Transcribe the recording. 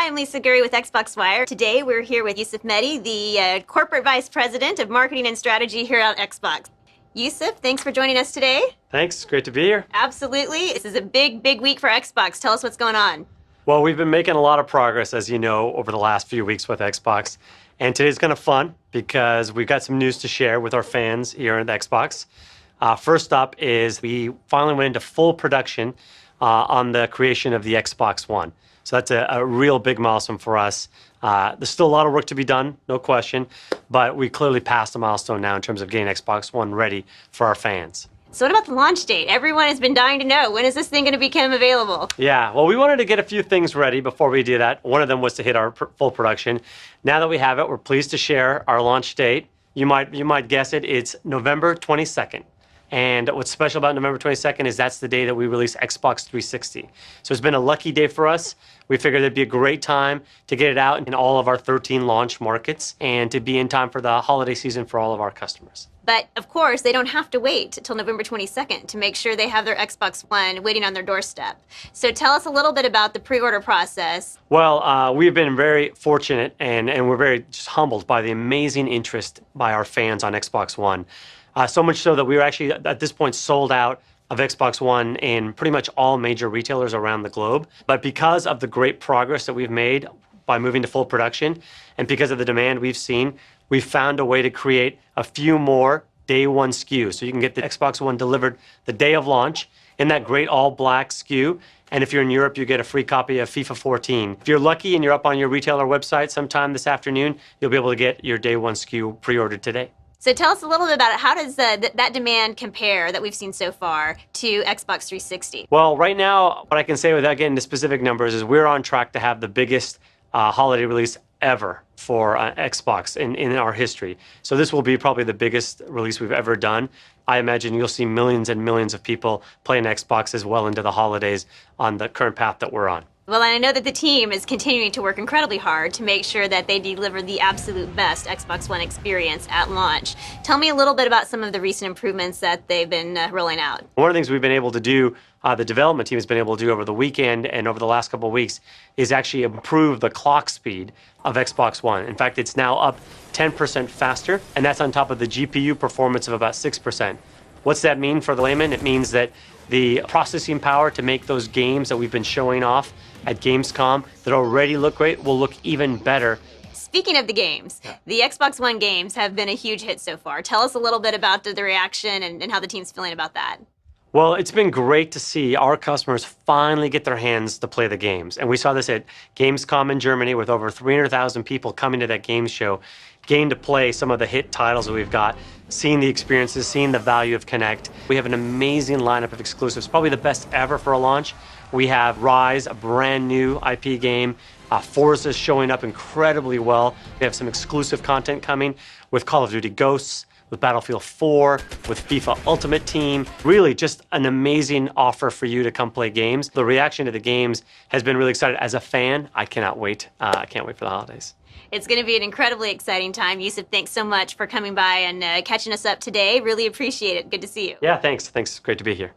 Hi, I'm Lisa Gurry with Xbox Wire. Today we're here with Yusuf Mehdi, the Corporate Vice President of Marketing and Strategy here at Xbox. Yusuf, thanks for joining us today. Thanks, great to be here. Absolutely. This is a big week for Xbox. Tell us what's going on. Well, we've been making a lot of progress, as you know, over the last few weeks with Xbox. And today's kind of fun because we've got some news to share with our fans here at Xbox. First up is we finally went into full production on the creation of the Xbox One. So that's a real big milestone for us. There's still a lot of work to be done, no question, but we clearly passed a milestone now in terms of getting Xbox One ready for our fans. So what about the launch date? Everyone has been dying to know. When is this thing going to become available? Yeah, well, we wanted to get a few things ready before we do that. One of them was to hit our full production. Now that we have it, we're pleased to share our launch date. You might guess it, it's November 22nd. And what's special about November 22nd is that's the day that we release Xbox 360. So it's been a lucky day for us. We figured it'd be a great time to get it out in all of our 13 launch markets and to be in time for the holiday season for all of our customers. But of course, they don't have to wait until November 22nd to make sure they have their Xbox One waiting on their doorstep. So tell us a little bit about the pre-order process. Well, we've been very fortunate and we're very just humbled by the amazing interest by our fans on Xbox One. So much so that we were actually, at this point, sold out of Xbox One in pretty much all major retailers around the globe. But because of the great progress that we've made by moving to full production, and because of the demand we've seen, we've found a way to create a few more day one SKUs. So you can get the Xbox One delivered the day of launch in that great all black SKU. And if you're in Europe, you get a free copy of FIFA 14. If you're lucky and you're up on your retailer website sometime this afternoon, you'll be able to get your day one SKU pre-ordered today. So tell us a little bit about it. How does that demand compare that we've seen so far to Xbox 360? Well, right now, what I can say without getting into specific numbers is we're on track to have the biggest holiday release ever for Xbox in our history. So this will be probably the biggest release we've ever done. I imagine you'll see millions and millions of people playing Xbox as well into the holidays on the current path that we're on. Well, and I know that the team is continuing to work incredibly hard to make sure that they deliver the absolute best Xbox One experience at launch. Tell me a little bit about some of the recent improvements that they've been rolling out. One of the things we've been able to do, the development team has been able to do over the weekend and over the last couple of weeks, is actually improve the clock speed of Xbox One. In fact, it's now up 10% faster, and that's on top of the GPU performance of about 6%. What's that mean for the layman? It means that the processing power to make those games that we've been showing off at Gamescom that already look great will look even better. Speaking of the games, the Xbox One games have been a huge hit so far. Tell us a little bit about the reaction and how the team's feeling about that. Well, it's been great to see our customers finally get their hands to play the games. And we saw this at Gamescom in Germany with over 300,000 people coming to that games show, getting to play some of the hit titles that we've got, seeing the experiences, seeing the value of Kinect. We have an amazing lineup of exclusives, probably the best ever for a launch. We have Rise, a brand new IP game. Forza is showing up incredibly well. We have some exclusive content coming with Call of Duty Ghosts, with Battlefield 4, with FIFA Ultimate Team. Really just an amazing offer for you to come play games. The reaction to the games has been really exciting. As a fan, I cannot wait. I can't wait for the holidays. It's going to be an incredibly exciting time. Yusuf, thanks so much for coming by and catching us up today. Really appreciate it. Good to see you. Yeah, thanks. Thanks. Great to be here.